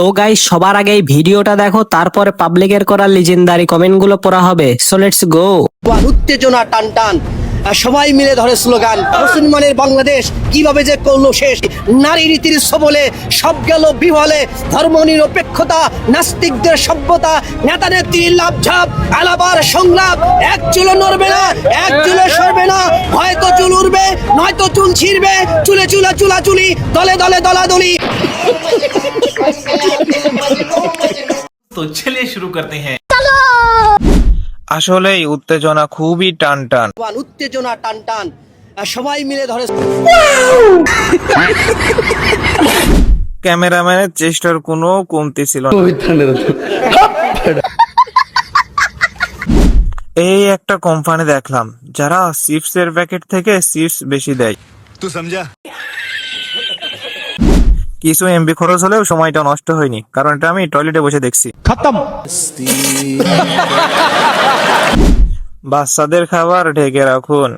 তো গাইস, সবার আগে এই ভিডিওটা দেখো, তারপরে পাবলিকের করা লিজেন্ডারি কমেন্টগুলো পড়া হবে। So let's go. উত্তেজনা টান টান সবাই মিলে ধরে স্লোগান, মুসলমানের বাংলাদেশ কিভাবে যে করলো শেষ। নারী রীতির সবলে সব গেল বিহলে, ধর্ম নিরপেক্ষতা, নাস্তিকদের সভ্যতা, নেতা নেত্রীর লাভঝাপ, আলাবার সংলাপ। এক চুলো নড়বে না, এক চুলো সরবে না, হয়তো চুল উড়বে নয়তো চুল ছিঁড়বে, চুলে চুলে চুলাচুলি, দলে দলে দলাদলি। तो चलिए शुरू करते हैं। আসলেই উত্তেজনা খুবই টান টান। উত্তেজনা টান টান সবাই মিলে ধরে ক্যামেরাম্যানের চেষ্টার কোনো কমতি ছিল না। এই একটা কোম্পানি দেখলাম যারা চিপসের প্যাকেট থেকে চিপস বেশি দেয়। কিছু এমবি খরচ হলেও সময়টা নষ্ট হয়নি, কারণ এটা আমি টয়লেটে বসে দেখছি। বাচ্চাদের খাবার ঢেকে রাখুন।